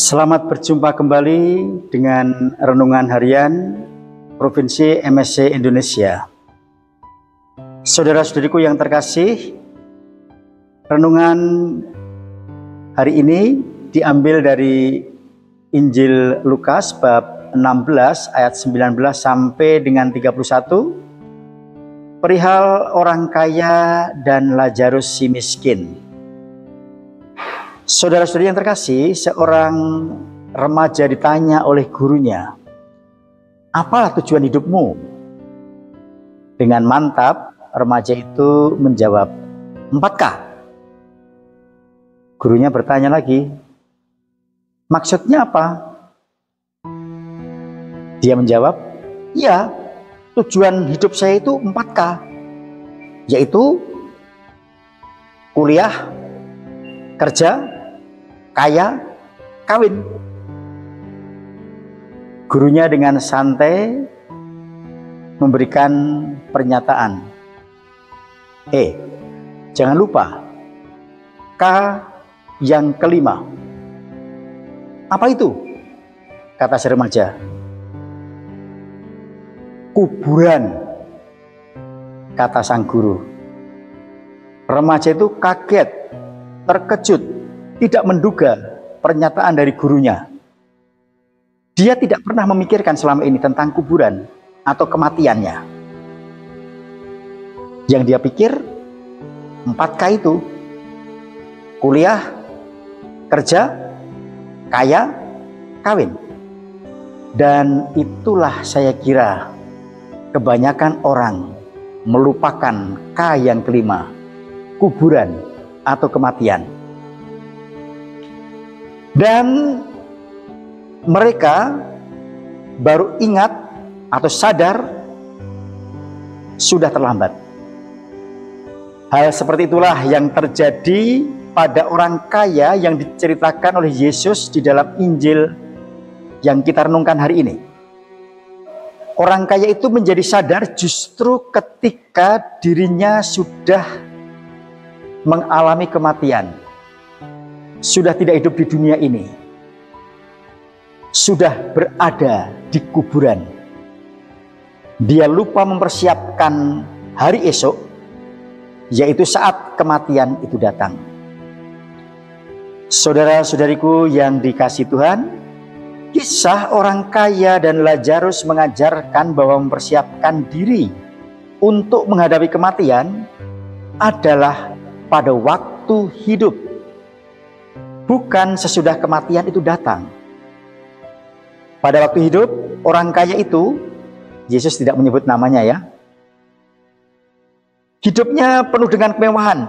Selamat berjumpa kembali dengan Renungan Harian Provinsi MSC Indonesia. Saudara-saudariku yang terkasih, renungan hari ini diambil dari Injil Lukas bab 16 ayat 19 sampai dengan 31, perihal orang kaya dan Lazarus si miskin. Saudara-saudari yang terkasih, seorang remaja ditanya oleh gurunya, "Apa tujuan hidupmu?" Dengan mantap, remaja itu menjawab, 4K. Gurunya bertanya lagi, "Maksudnya apa?" Dia menjawab, "Ya, tujuan hidup saya itu 4K, yaitu kuliah, kerja, kaya, kawin." Gurunya dengan santai memberikan pernyataan, jangan lupa K yang kelima." "Apa itu?" kata si remaja. "Kuburan," kata sang guru. Remaja itu kaget, terkejut, tidak menduga pernyataan dari gurunya. Dia tidak pernah memikirkan selama ini tentang kuburan atau kematiannya. Yang dia pikir 4K itu kuliah, kerja, kaya, kawin. Dan itulah saya kira kebanyakan orang melupakan K yang kelima, kuburan atau kematian. Dan mereka baru ingat atau sadar sudah terlambat. Hal seperti itulah yang terjadi pada orang kaya yang diceritakan oleh Yesus di dalam Injil yang kita renungkan hari ini. Orang kaya itu menjadi sadar justru ketika dirinya sudah mengalami kematian, sudah tidak hidup di dunia ini, sudah berada di kuburan. Dia lupa mempersiapkan hari esok, yaitu saat kematian itu datang. Saudara-saudariku yang dikasihi Tuhan, kisah orang kaya dan Lazarus mengajarkan bahwa mempersiapkan diri untuk menghadapi kematian adalah pada waktu hidup, bukan sesudah kematian itu datang. Pada waktu hidup orang kaya itu, Yesus tidak menyebut namanya ya, hidupnya penuh dengan kemewahan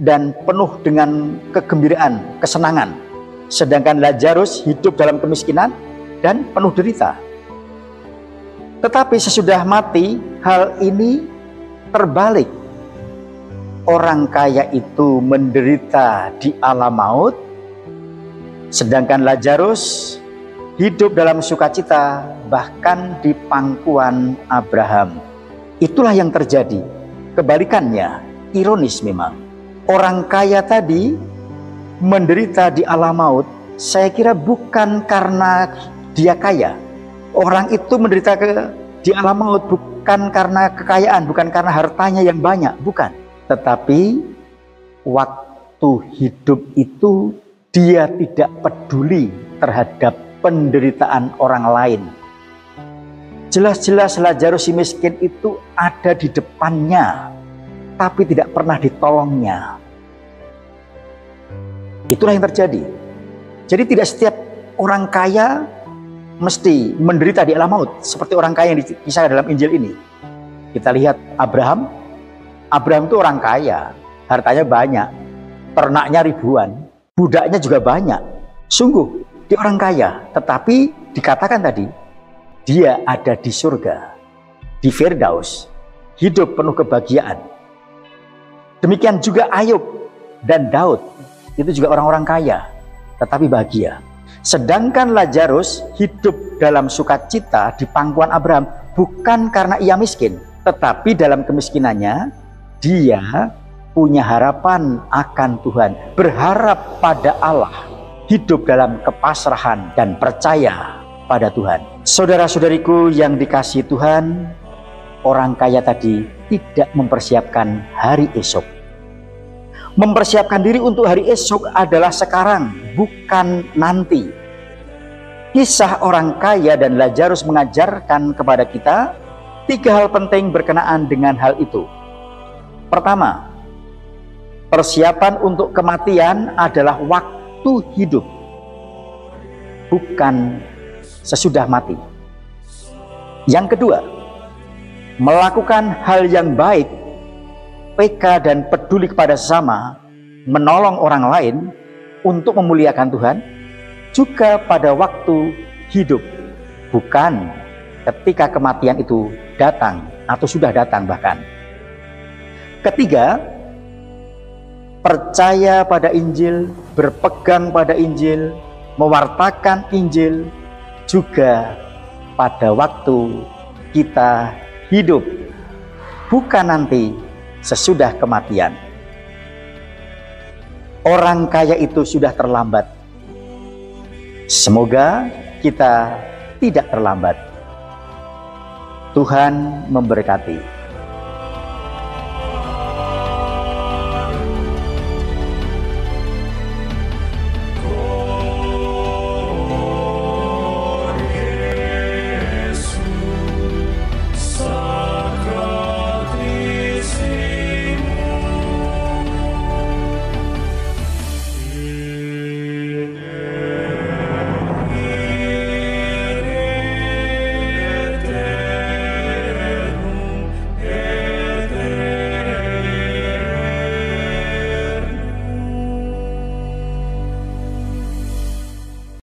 dan penuh dengan kegembiraan, kesenangan. Sedangkan Lazarus hidup dalam kemiskinan dan penuh derita. Tetapi sesudah mati, hal ini terbalik. Orang kaya itu menderita di alam maut, sedangkan Lazarus hidup dalam sukacita, bahkan di pangkuan Abraham. Itulah yang terjadi. Kebalikannya, ironis memang. Orang kaya tadi menderita di alam maut, saya kira bukan karena dia kaya. Orang itu menderita di alam maut bukan karena kekayaan, bukan karena hartanya yang banyak, bukan. Tetapi waktu hidup itu dia tidak peduli terhadap penderitaan orang lain. Jelas-jelas Lazarus si miskin itu ada di depannya, tapi tidak pernah ditolongnya. Itulah yang terjadi. Jadi tidak setiap orang kaya mesti menderita di alam maut seperti orang kaya yang dikisahkan dalam Injil ini. Kita lihat Abraham. Abraham itu orang kaya, hartanya banyak, ternaknya ribuan, budaknya juga banyak. Sungguh dia orang kaya, tetapi dikatakan tadi dia ada di surga, di Firdaus, hidup penuh kebahagiaan. Demikian juga Ayub dan Daud, itu juga orang-orang kaya, tetapi bahagia. Sedangkan Lazarus hidup dalam sukacita di pangkuan Abraham, bukan karena ia miskin, tetapi dalam kemiskinannya dia punya harapan akan Tuhan, berharap pada Allah. hidup dalam kepasrahan dan percaya pada Tuhan. Saudara-saudariku yang dikasihi Tuhan, orang kaya tadi tidak mempersiapkan hari esok. Mempersiapkan diri untuk hari esok adalah sekarang, bukan nanti. Kisah orang kaya dan Lazarus mengajarkan kepada kita 3 hal penting berkenaan dengan hal itu. Pertama, persiapan untuk kematian adalah waktu hidup, bukan sesudah mati. Yang kedua, melakukan hal yang baik, peka dan peduli kepada sesama, menolong orang lain untuk memuliakan Tuhan, juga pada waktu hidup, bukan ketika kematian itu datang atau sudah datang bahkan. Ketiga, percaya pada Injil, berpegang pada Injil, mewartakan Injil, juga pada waktu kita hidup, bukan nanti sesudah kematian. Orang kaya itu sudah terlambat. Semoga kita tidak terlambat. Tuhan memberkati.